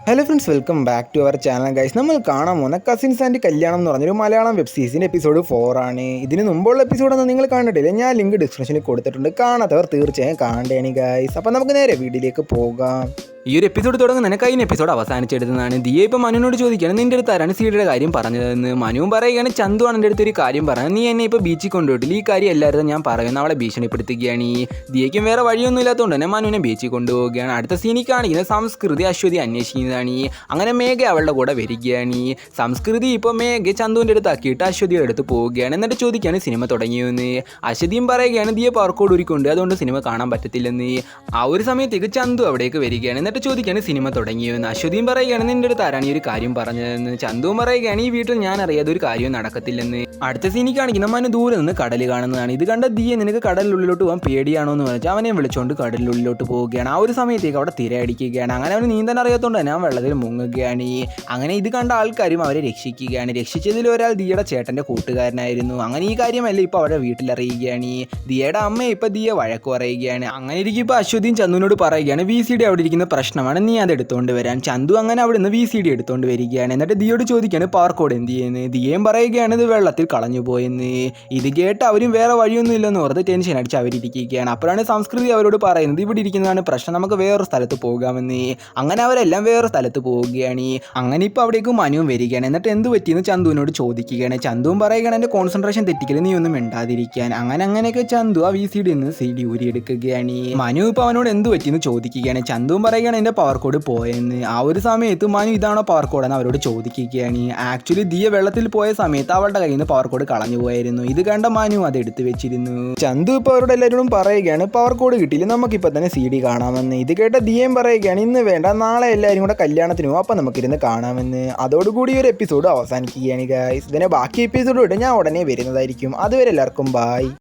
Hello friends, welcome back to our channel guys. നമ്മൾ കാണാൻ പോകുന്ന കസിൻസ് ആൻഡ് കല്യാണം എന്ന് പറഞ്ഞൊരു മലയാളം വെബ് സീരീസിൻ്റെ എപ്പിസോഡ് 4 ആണ്. ഇതിന് മുമ്പുള്ള എപ്പിസോഡൊന്നും നിങ്ങൾ കണ്ടിട്ടില്ല, ഞാൻ ലിങ്ക് ഡിസ്ക്രിപ്ഷനിൽ കൊടുത്തിട്ടുണ്ട്. കാണാത്തവർ തീർച്ചയായും കാണേണ്ടി ഗൈസ്. അപ്പോൾ നമുക്ക് നേരെ വീഡിയോയിലേക്ക് പോകാം. ഈ ഒരു എപ്പിസോഡ് തുടങ്ങുന്നതിന് കഴിഞ്ഞ എപ്പിസോഡ് അവസാനിച്ചെടുത്തതാണ്. ദിയ ഇപ്പോൾ മനുവിനോട് ചോദിക്കുകയാണ്, നിൻ്റെ അടുത്ത് ആരാണ് സീഡിയുടെ കാര്യം പറഞ്ഞതെന്ന്. മനുവും പറയുകയാണ്, ചന്തു ആണ് എൻ്റെ അടുത്ത് ഒരു കാര്യം പറഞ്ഞത്, നീ എന്നെ ഇപ്പോൾ ബീച്ചിൽ കൊണ്ടുപോയിട്ടില്ല, ഈ കാര്യം എല്ലാവരും ഞാൻ പറയുന്നു, അവളെ ഭീഷണിപ്പെടുത്തുകയാണ്. ദിയയ്ക്കും വേറെ വഴിയൊന്നും ഇല്ലാത്തതുകൊണ്ട് തന്നെ മനുവിനെ ബീച്ചിൽ കൊണ്ടുപോവുകയാണ്. അടുത്ത സീനിൽ കാണിക്കുന്നത് സംസ്കൃതി അശ്വതി അന്വേഷിക്കുന്നതാണ്. അങ്ങനെ മേഘ അവളുടെ കൂടെ വരികയാണ്. സംസ്കൃതി ഇപ്പോൾ മേഘ ചന്തുവിൻ്റെ അടുത്ത് ആക്കിയിട്ട് അശ്വതിയുടെ അടുത്ത് പോവുകയാണ്. എന്നിട്ട് ചോദിക്കുകയാണ് സിനിമ തുടങ്ങിയെന്ന്. അശ്വതിയും പറയുകയാണ്, ദിയ പാർക്കോട് ഒരുക്കുണ്ട്, അതുകൊണ്ട് സിനിമ കാണാൻ പറ്റത്തില്ലെന്ന്. ആ ഒരു സമയത്തേക്ക് ചന്തു അവിടേക്ക് വരികയാണ്. എന്നിട്ട് ചോദിക്കുകയാണ് സിനിമ തുടങ്ങിയെന്ന്. അശ്വതിയും പറയുകയാണ്, നിൻ്റെ അടുത്ത് ആരാണ് ഈ ഒരു കാര്യം പറഞ്ഞതെന്ന്. ചന്തുവും പറയുകയാണ്, ഈ വീട്ടിൽ ഞാൻ അറിയാതെ ഒരു കാര്യവും നടക്കത്തില്ലെന്ന്. അടുത്ത സീനിൽ കാണിക്കുന്ന മനു ദൂരെ നിന്ന് കടൽ കാണുന്നതാണ്. ഇത് കണ്ട ദിയ, നിനക്ക് കടലിനുള്ളിലോട്ട് പോകാൻ പേടിയാണോ എന്ന് പറഞ്ഞാൽ അവനെ വിളിച്ചുകൊണ്ട് കടലിനുള്ളിലോട്ട് പോവുകയാണ്. ആ ഒരു സമയത്തേക്ക് അവിടെ തിരയടിക്കുകയാണ്. അങ്ങനെ അവന് നീന്താൻ അറിയാത്തതുകൊണ്ട് തന്നെ അവൻ വെള്ളത്തിൽ മുങ്ങുകയാണ്. അങ്ങനെ ഇത് കണ്ട ആൾക്കാരും അവരെ രക്ഷിക്കുകയാണ്. രക്ഷിച്ചതിൽ ഒരാൾ ദിയയുടെ ചേട്ടൻ്റെ കൂട്ടുകാരനായിരുന്നു. അങ്ങനെ ഈ കാര്യമല്ല ഇപ്പോൾ അവരുടെ വീട്ടിലറിയുകയാണ്. ദിയയുടെ അമ്മ ഇപ്പോൾ ദിയ വഴക്ക് പറയുകയാണ്. അങ്ങനെ ഇരിക്കും ഇപ്പോൾ അശ്വതിയും ചന്തുവിനോട് പറയുകയാണ്, VCD അവിടെ ഇരിക്കുന്ന പ്രശ്നമാണ്, നീ അത് എടുത്തുകൊണ്ട് വരാൻ. ചന്തു അങ്ങനെ അവിടെ നിന്ന് VCD എടുത്തുകൊണ്ട് വരികയാണ്. എന്നിട്ട് ദിയോട് ചോദിക്കുകയാണ് പാർക്കോഡ് എന്ത് ചെയ്യുന്നത്. ദിയയും പറയുകയാണ്, ഇത് വെള്ളത്തിൽ കളഞ്ഞു പോയെന്ന്. ഇത് കേട്ട് അവരും വേറെ വഴിയൊന്നും ഇല്ലെന്ന് ഓർത്ത് ടെൻഷൻ അടിച്ച് അവരിയ്ക്കുകയാണ്. അപ്പോഴാണ് സംസ്കൃതി അവരോട് പറയുന്നത്, ഇവിടെ ഇരിക്കുന്നതാണ് പ്രശ്നം, നമുക്ക് വേറൊരു സ്ഥലത്ത് പോകാമെന്ന്. അങ്ങനെ അവരെല്ലാം വേറെ സ്ഥലത്ത് പോവുകയാണ്. അങ്ങനെ ഇപ്പോൾ അവിടേക്ക് മനുവും വരികയാണ്. എന്നിട്ട് എന്ത് പറ്റിയെന്ന് ചന്തുവിനോട് ചോദിക്കുകയാണ്. ചന്തുവും പറയുകയാണ്, എൻ്റെ കോൺസെൻട്രേഷൻ തെറ്റിക്കൽ, നീ ഒന്നും മിണ്ടാതിരിക്കാൻ. അങ്ങനെയൊക്കെ ചന്തു ആ VCD നിന്ന് CD ഊരിയെടുക്കുകയാണ്. മനു ഇപ്പോൾ അവനോട് എന്ത് പറ്റിയെന്ന് ചോദിക്കുകയാണ്. ചന്തുവും പറയുകയാണ്, എൻ്റെ പവർ കോഡ് പോയെന്ന്. ആ ഒരു സമയത്ത് മനു ഇതാണോ പവർ കോഡ് എന്ന് അവരോട് ചോദിക്കുകയാണ്. ആക്ച്വലി ദിയ വെള്ളത്തിൽ പോയ സമയത്ത് അവളുടെ കയ്യിൽ നിന്ന് പവർ കോഡ് കളഞ്ഞു പോയായിരുന്നു. ഇത് കണ്ട മനു അത് എടുത്തു വെച്ചിരുന്നു. ചന്തു ഇപ്പോൾ അവരോട് എല്ലാവരോടും പറയുകയാണ്, പവർ കോഡ് കിട്ടിയില്ല, നമുക്കിപ്പോൾ തന്നെ CD കാണാമെന്ന്. ഇത് കേട്ട ദിയയും പറയുകയാണ്, ഇന്ന് വേണ്ട, നാളെ എല്ലാവരും കൂടെ കല്യാണത്തിന് പോകും, അപ്പം നമുക്കിരുന്ന് കാണാമെന്ന്. അതോടുകൂടി ഒരു എപ്പിസോഡ് അവസാനിക്കുകയാണ് ഗൈസ്. ഇതിനെ ബാക്കി എപ്പിസോഡ് ഞാൻ ഉടനെ വരുന്നതായിരിക്കും. അതുവരെ എല്ലാവർക്കും ബൈ.